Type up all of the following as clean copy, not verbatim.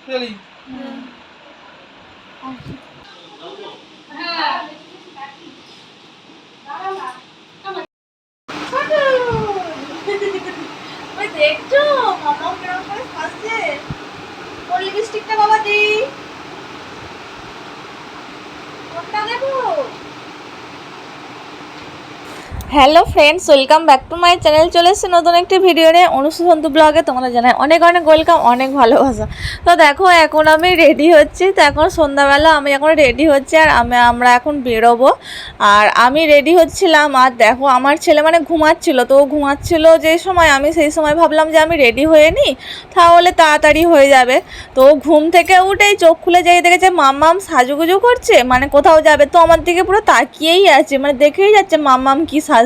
চলি। দেখছো মামা কেমন করে সাজছে? কোন লিপস্টিকটা বাবা দি? কোনটা দেবো? Hello friends, welcome back to my channel. চলে এসেছি নতুন একটি ভিডিও নিয়ে। অনুসুসন্তু ব্লগে তোমাদের জানাই অনেক অনেক ওয়েলকাম, অনেক ভালোবাসা। তো দেখো এখন আমি রেডি হচ্ছি। তো এখন সন্ধ্যাবেলা আমি এখন রেডি হচ্ছি আর আমরা এখন বেরোবো। আর আমি রেডি হচ্ছিলাম আর দেখো আমার ছেলে মানে ঘুমাচ্ছিল। তো ও ঘুমাচ্ছিল যে সময় আমি সেই সময় ভাবলাম যে আমি রেডি হয়ে নিই, তাহলে তাড়াতাড়ি হয়ে যাবে। তো ঘুম থেকে উঠেই চোখ খুলে যেই দেখেছে মাম্মাম সাজুগুজু করছে, মানে কোথাও যাবে। তো আমার দিকে পুরো তাকিয়েই আছে, মানে দেখেই যাচ্ছে মাম্মাম কি সাজছে।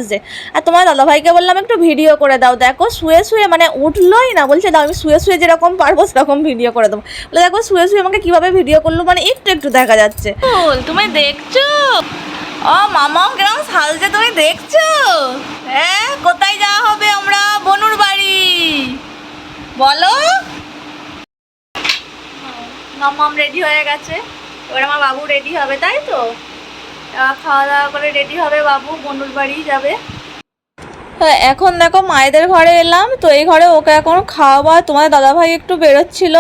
আর তোমার দাদাভাইকে বললাম একটু ভিডিও করে দাও। দেখো শুয়ে শুয়ে মানে উঠলোই না, বলছে দাও আমি শুয়ে শুয়ে যেরকম পারবো সেরকম ভিডিও করে দেবো। বলে দেখো শুয়ে শুয়ে আমাকে কিভাবে ভিডিও করলো, মানে একটু একটু দেখা যাচ্ছে। তুমি দেখছো ও মামাও কেমন সাজছে, তুমি দেখছো? হ্যাঁ, কোথায় যাওয়া হবে আমরা? বনুর বাড়ি। বলো। মাম্মাম রেডি হয়ে গেছে, এবার আমার বাবু রেডি হবে, তাই তো? খাওয়া দাওয়া করে রেডি হবে, বাবু বনুর বাড়ি যাবে। এখন দেখো মায়েদের ঘরে এলাম। তো এই ঘরে ওকে এখন খাওয়াবো। তোমাদের দাদাভাই একটু বেরোচ্ছিল,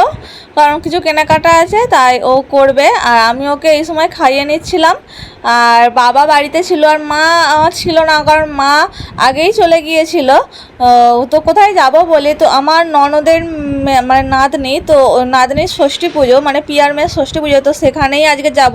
কারণ কিছু কেনাকাটা আছে তাই ও করবে। আর আমি ওকে এই সময় খাইয়ে নিচ্ছিলাম। আর বাবা বাড়িতে ছিল আর মা আমার ছিল না, কারণ মা আগেই চলে গিয়েছিল। তো কোথায় যাব বলি, তো আমার ননদের মানে নাতনি, তো নাতনির ষষ্ঠী পুজো, মানে পিয়ার মেয়ের ষষ্ঠী পুজো, তো সেখানেই আজকে যাব।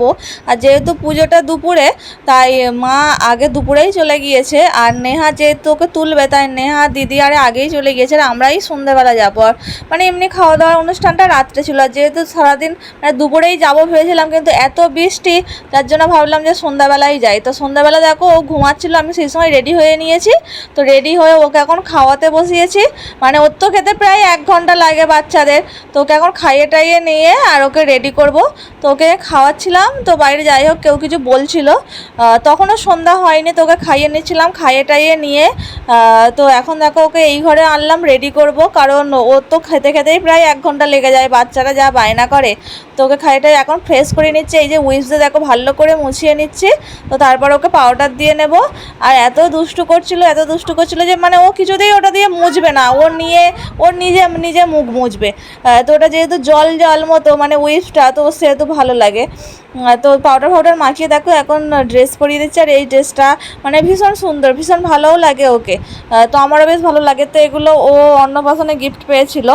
আর যেহেতু পুজোটা দুপুরে, তাই মা আগে দুপুরেই চলে গিয়েছে। আর নেহা যেহেতু ওকে তুলবে, তাই নেহা দিদি আরে আগেই চলে গিয়েছে। আর আমরাই সন্ধ্যেবেলা যাবো। আর মানে এমনি খাওয়া দাওয়ার অনুষ্ঠানটা রাত্রে ছিল, আর যেহেতু সারাদিন মানে দুপুরেই যাবো ভেবেছিলাম, কিন্তু এত বৃষ্টি, যার জন্য ভাবলাম যে সন্ধ্যাবেলায় যাই। তো সন্ধ্যাবেলা দেখো ও ঘুমাচ্ছিল, আমি সেই সময় রেডি হয়ে নিয়েছি। তো রেডি হয়ে ওকে এখন খাওয়াতে বসিয়েছি। মানে ওর তো খেতে প্রায় 1 ঘন্টা লাগে বাচ্চাদের। তো ওকে এখন খাইয়ে টাইয়ে নিয়ে আর ওকে রেডি করব। তো ওকে খাওয়াচ্ছিলাম। তো বাইরে যাই হোক কেউ কিছু বলছিল, তখনও সন্ধ্যা হয়নি। তো ওকে খাইয়ে নিচ্ছিলাম, খাইয়ে টাইয়ে নিয়ে তো এখন দেখো ওকে এই ঘরে আনলাম রেডি করব, কারণ ও তো খেতে খেতেই প্রায় 1 ঘন্টা লেগে যায়, বাচ্চারা যা বায়না করে। তো ওকে খাইয়েটাই এখন ফ্রেশ করে নিচ্ছে। এই যে উইপসে দেখো ভালো করে মুছিয়ে নিচ্ছি। তো তারপর ওকে পাউডার দিয়ে নেব। আর এত দুষ্টু করছিল যে মানে ও কিছুতেই ওটা দিয়ে মুছবে না, ওর নিজে নিজে মুখ মুছবে। তো ওটা যেহেতু জল জল মতো মানে উইপসটা, তো সেহেতু ভালো লাগে। তো পাউডার মাখিয়ে দেখো এখন ড্রেস পরিয়ে দিচ্ছে। আর এই ড্রেসটা মানে ভীষণ সুন্দর, ভীষণ ভালোও লাগে ওকে। তো আমারও বেশ ভালো লাগে। তো এগুলো ও অন্নপ্রাশনে গিফট পেয়েছিল।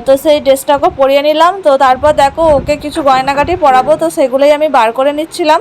তো সেই ড্রেসটা ওকে পরিয়ে নিলাম। তো তারপর দেখো ওকে কিছু গয়নাগাটি পরাবো, তো সেগুলোই আমি বার করে নিচ্ছিলাম।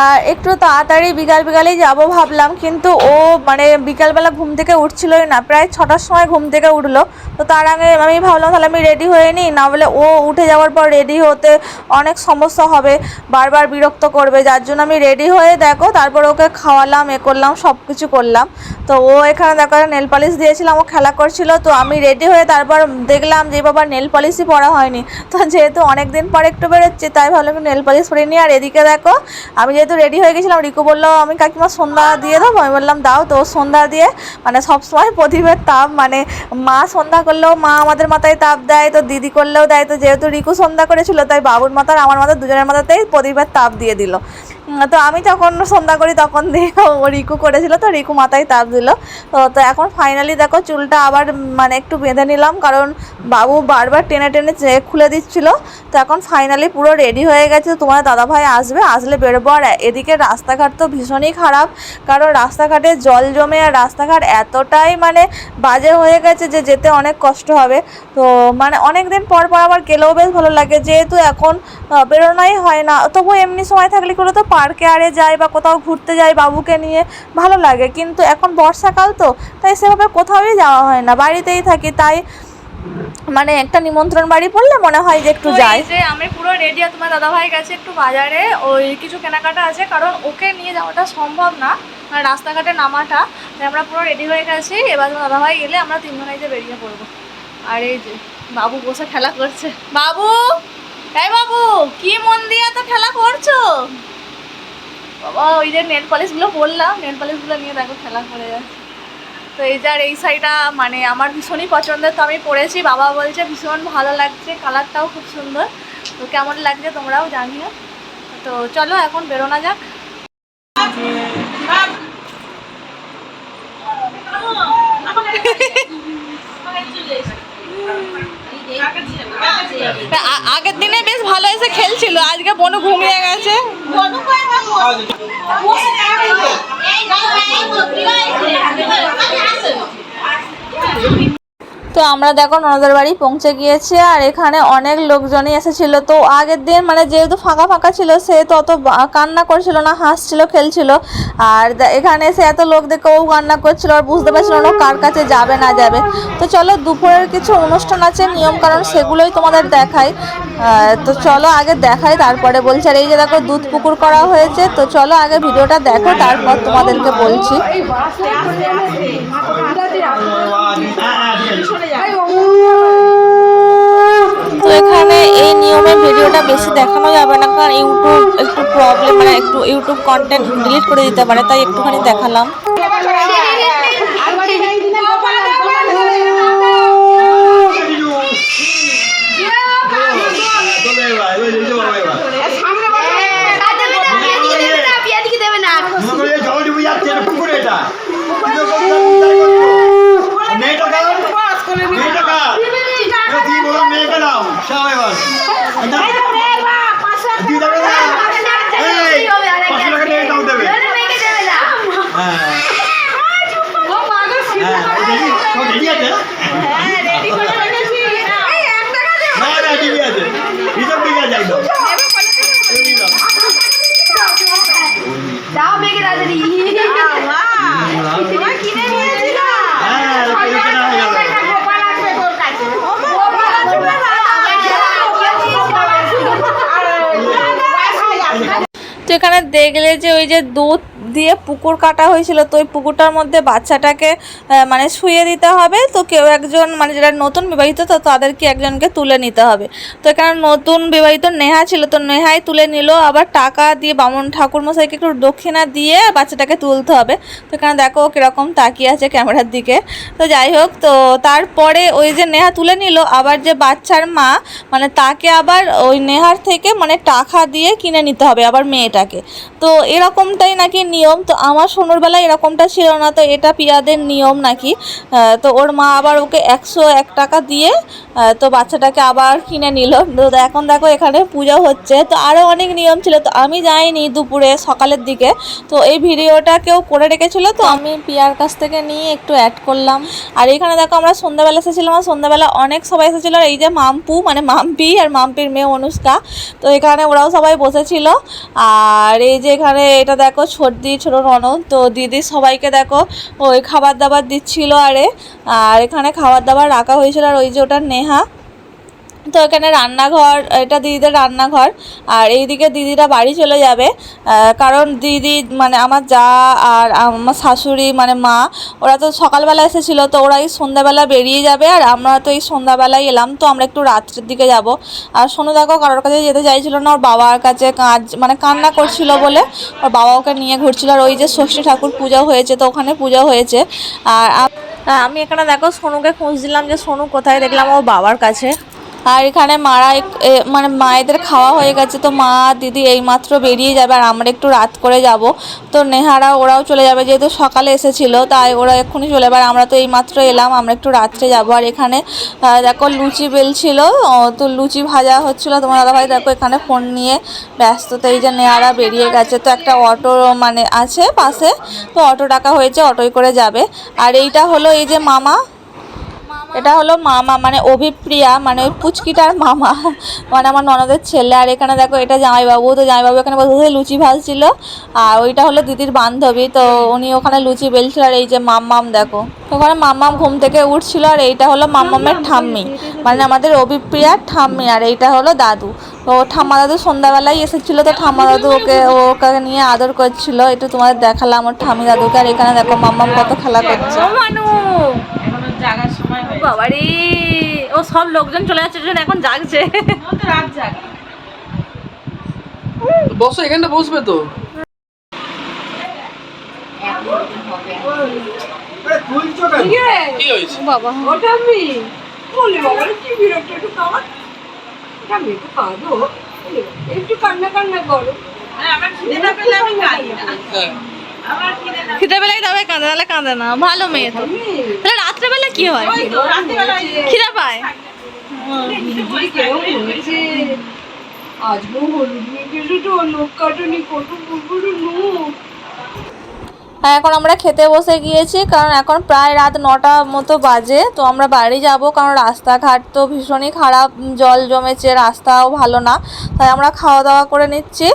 আর একটু তাড়াতাড়ি বিকালেই যাব ভাবলাম, কিন্তু ও মানে বিকালবেলা ঘুম থেকে উঠছিলই না, প্রায় 6টার সময় ঘুম থেকে উঠলো। তো তার আগে আমি ভাবলাম তাহলে আমি রেডি হয়ে নিই, না বলে ও উঠে যাওয়ার পর রেডি হতে অনেক সমস্যা হবে, বারবার বিরক্ত করবে। যার জন্য আমি রেডি হয়ে দেখো তারপর ওকে খাওয়ালাম, করলাম, সব কিছু করলাম। তো ও এখানে দেখো নেল পালিশ দিয়েছিলাম, ও খেলা করছিল। তো আমি রেডি হয়ে তারপর দেখলাম যে বাবা নেল পালিশই পরা হয়নি। তো যেহেতু অনেক দিন পর একটু বেরোচ্ছে, তাই ভাবলাম নেল পালিশ পরে নিই। আর এদিকে দেখো আমি যেহেতু রেডি হয়ে গেছিলাম, রিকু বললো আমি কাকিমা সন্ধ্যা দিয়ে দেবো। আমি বললাম দাও। তো সন্ধ্যা দিয়ে মানে সবসময় প্রদীপের তাপ, মানে মা সন্ধ্যা করলেও মা আমাদের মাথায় তাপ দেয়, তো দিদি করলেও দেয়। তো যেহেতু রিকু সন্ধ্যা করেছিল, তাই বাবুর মাথার আমার মাথার দুজনের মাথাতেই প্রদীপের তাপ দিয়ে দিল। তো আমি যখন সন্ধ্যা করি তখন দিয়ে ও রিকু করেছিল, তো রিকু মাথায় তাপ দিল। তো এখন ফাইনালি দেখো চুলটা আবার মানে একটু বেঁধে নিলাম, কারণ বাবু বারবার টেনে টেনে খুলে দিচ্ছিল। তো এখন ফাইনালি পুরো রেডি হয়ে গেছে। তোমার দাদাভাই আসলে বেরোবো। আর এদিকে রাস্তাঘাট তো ভীষণই খারাপ, কারণ রাস্তাঘাটে জল জমে আর রাস্তাঘাট এতটাই মানে বাজে হয়ে গেছে যে যেতে অনেক কষ্ট হবে। তো মানে অনেক দিন পর আবার গেলেও বেশ ভালো লাগে, যেহেতু এখন বেরোনোই হয় না। তবু এমনি সময় থাকলে করে তো পার্কে আরে যাই বা কোথাও ঘুরতে যাই বাবুকে নিয়ে, ভালো লাগে। কিন্তু এখন বর্ষাকাল তো, তাই সেভাবে কোথাওই যাওয়া হয় না, বাড়িতেই থাকি। তাই মানে একটা নিমন্ত্রণ বাড়ি পড়লে মনে হয় যে একটু যাই। যে আমি পুরো রেডি। আর তোমার দাদাভাই গেছে একটু বাজারে, ওই কিছু কেনাকাটা আছে, কারণ ওকে নিয়ে যাওয়াটা সম্ভব না, মানে রাস্তাঘাটে নামাটা। তাই আমরা পুরো রেডি হয়ে গেছি। এবার তোমার দাদাভাই গেলে আমরা তিনজনে যে বেরিয়ে পড়বো। আর এই যে বাবু বসে খেলা করছে। বাবু, এই বাবু, কি মন দিয়ে তো খেলা করছো বাবা? ওই যে নেল পালিশগুলো পরলাম, নেল পালিশগুলো নিয়ে দেখো খেলা করে যাচ্ছে। তো তো এই যার এই শাড়িটা মানে আমার ভীষণই পছন্দের, তো আমি পরেছি, বাবা বলছে ভীষণ ভালো লাগছে, কালারটাও খুব সুন্দর। তো কেমন লাগছে তোমরাও জানিও। তো চলো এখন বেরোনো যাক। আগের দিনে বেশ ভালো এসে খেলছিল, আজকে বনু ঘুমিয়ে গেছে। তো আমরা দেখো ননদের বাড়ি পৌঁছে গিয়েছি, আর এখানে অনেক লোকজনই এসেছিল। তো আগের দিন মানে যেহেতু ফাঁকা ফাঁকা ছিল, সে তো অত কান্না করছিল না, হাসছিল, খেলছিল। আর এখানে এসে এত লোক দেখে ও কান্না করছিল, আর বুঝতে পারছিল না কার কাছে যাবে না যাবে। তো চলো দুপুরের কিছু অনুষ্ঠান আছে নিয়ম কারণ, সেগুলোই তোমাদের দেখাই। তো চলো আগে দেখাই তারপরে বলছি। আর এই যে দেখো দুধ পুকুর করা হয়েছে, তো চলো আগে ভিডিওটা দেখো তারপর তোমাদেরকে বলছি। তো এখানে এই নিয়মের ভিডিওটা বেশি দেখানো যাবে না, কারণ ইউটিউব একটু প্রবলেম, মানে একটু ইউটিউব কন্টেন্ট ডিলিট করে দিতে পারে, তাই একটুখানি দেখালাম। তো এখানে দেখলে যে ওই যে দুধ দিয়ে পুকুর কাটা হয়েছিল, তো ওই পুকুরটার মধ্যে বাচ্চাটাকে মানে শুয়ে দিতে হবে। তো কেউ একজন মানে যারা নতুন বিবাহিত তো তাদেরকে একজনকে তুলে নিতে হবে। তো এখানে নতুন বিবাহিত নেহা ছিল, তো নেহাই তুলে নিল, আবার টাকা দিয়ে বামুন ঠাকুর মশাইকে একটু দক্ষিণা দিয়ে বাচ্চাটাকে তুলতে হবে। তো এখানে দেখো কীরকম তাকিয়ে আছে ক্যামেরার দিকে। তো যাই হোক, তো তারপরে ওই যে নেহা তুলে নিল, আবার যে বাচ্চার মা মানে তাকে আবার ওই নেহার থেকে মানে টাকা দিয়ে কিনে নিতে হবে আবার মেয়েটাকে। তো এরকমটাই নাকি নিয়ম। তো আমার সোনুর বেলায় এরকমটা ছিল না, তো এটা পিয়াদের নিয়ম নাকি। তো ওর মা আবার ওকে 101 টাকা দিয়ে তো বাচ্চাটাকে আবার কিনে নিল। তো এখন দেখো এখানে পূজা হচ্ছে, তো আরও অনেক নিয়ম ছিল। তো আমি যাইনি দুপুরে, সকালের দিকে। তো এই ভিডিওটা কেউ করে রেখেছিল, তো আমি পিয়ার কাছ থেকে নিয়ে একটু অ্যাড করলাম। আর এখানে দেখো আমরা সন্ধ্যাবেলা এসেছিলাম, আর সন্ধ্যাবেলা অনেক সবাই এসেছিলো। আর এই যে মাম্পু মানে মাম্পি আর মাম্পির মেয়ে অনুষ্কা, তো এখানে ওরাও সবাই বসেছিল। আর এই যে এখানে এটা দেখো ছোটদি ছোটো ননদ, তো দিদি সবাইকে দেখো ওই খাবার দাবার দিচ্ছিল। আর এখানে খাবার দাবার রাখা হয়েছিল। আর ওই যে ওটা নেহা। তো এখানে রান্নাঘর, এটা দিদিদের রান্নাঘর। আর এইদিকে দিদিরা বাড়ি চলে যাবে, কারণ দিদি মানে আমার যা আর আমার শাশুড়ি মানে মা, ওরা তো সকালবেলা এসেছিলো, তো ওরা এই সন্ধ্যাবেলা বেরিয়ে যাবে। আর আমরা তো এই সন্ধ্যাবেলায় এলাম, তো আমরা একটু রাত্রের দিকে যাব। আর শোনো দেখো কারোর কাছে যেতে চাইছিল না, ওর বাবার কাছে মানে কান্না করছিল বলে ওর বাবা ওকে নিয়ে ঘুরছিল। আর ওই যে ষষ্ঠী ঠাকুর পূজা হয়েছে, তো ওখানে পূজা হয়েছে। আর আমি এখানে দেখো সোনুকে খুঁজছিলাম যে সোনু কোথায়, দেখলাম ওর বাবার কাছে। আর এখানে মানে মায়েদের খাওয়া হয়ে গেছে, তো মা দিদি এইমাত্র বেরিয়ে যাবে, আর আমরা একটু রাত করে যাব। তো নেহারা ওরাও চলে যাবে, যেহেতু সকালে এসেছিলো তাই ওরা এক্ষুনি চলে যাবে। আর আমরা তো এইমাত্র এলাম, আমরা একটু রাত্রে যাব। আর এখানে দেখো লুচি বেলছিল, তো লুচি ভাজা হচ্ছিলো। তোমার দাদাভাই দেখো এখানে ফোন নিয়ে ব্যস্ত। তো এই যে নেহারা বেরিয়ে গেছে, তো একটা অটো মানে আছে পাশে, তো অটো ডাকা হয়েছে, অটোয় করে যাবে। আর এইটা হলো এই যে মামা, এটা হলো মামা মানে অভিপ্রিয়া মানে ওই পুচকিটার মামা মানে আমার ননদের ছেলে। আর এখানে দেখো এটা জামাইবাবু, তো জামাইবাবু এখানে বসে লুচি ভাজছিল। আর ওইটা হলো দিদির বান্ধবী, তো উনি ওখানে লুচি বেলছিল। আর এই যে মাম্মাম দেখো ওখানে মাম্মাম ঘুম থেকে উঠছিল। আর এইটা হলো মাম্মামের ঠাম্মি মানে আমাদের অভিপ্রিয়ার ঠাম্মি। আর এইটা হলো দাদু, তো ঠাম্মা দাদু সন্ধ্যাবেলায় এসেছিলো, তো ঠাম্মা দাদু ওকে নিয়ে আদর করছিল। একটু তোমাদের দেখালাম ওর ঠাম্মি দাদুকে। আর এখানে দেখো মাম্মাম কত খেলা করছে। বাবারে, ও সব লোকজন চলে যাচ্ছে, এখন জাগছে। বসো, এখানটা বসবে তো। তুলছ কি হয়েছে? বাবা ওটা আমি বলে বাবা কি বিরক্ত একটু খাওয়া আমি একটু কাঁদো একটু কান্না কান্না করো আমার খিদে না পেলে আমি কাঁদি না হ্যাঁ। আমার খিদে না খিদে বেলায় তবে কাঁদে, নাহলে কাঁদে না। ভালো মেয়ে তো। তাহলে রাত্রেবেলা কি হয়? ওই তো রাত্রিবেলা খিদে পায়। কেউ বলেছে আজকেও হলুদ মেখেছো তো লোক কাটুনি কত বড় লোক। হ্যাঁ, এখন আমরা খেতে বসে গিয়েছি, কারণ এখন প্রায় রাত 9টা মতো বাজে। তো আমরা বাড়ি যাব, কারণ রাস্তাঘাট তো ভীষণই খারাপ, জল জমেছে, রাস্তাও ভালো না। তাই আমরা খাওয়া দাওয়া করে নিচ্ছি।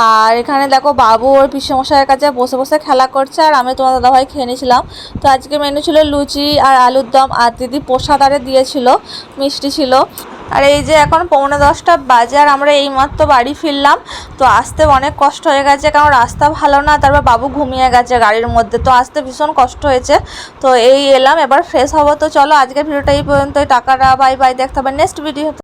আর এখানে দেখো বাবু ওর পিসেমশাইয়ের কাছে বসে বসে খেলা করছে, আর আমি তোমার দাদাভাই খেয়ে নিয়েছিলাম। তো আজকে মেনু ছিল লুচি আর আলুর দম, আর দিদি প্রসাদ আরে দিয়েছিল, মিষ্টি ছিল। আর এই যে এখন 9:45 বাজে, আর আমরা এইমাত্র বাড়ি ফিরলাম। তো আসতে অনেক কষ্ট হয়ে গেছে, কারণ রাস্তা ভালো না, তারপর বাবু ঘুমিয়ে গেছে গাড়ির মধ্যে, তো আসতে ভীষণ কষ্ট হয়েছে। তো এই এলাম, এবার ফ্রেশ হবো। তো চলো আজকের ভিডিওটা এই পর্যন্তই। টাকাটা বাই বাই, দেখতে হবে নেক্সট ভিডিও।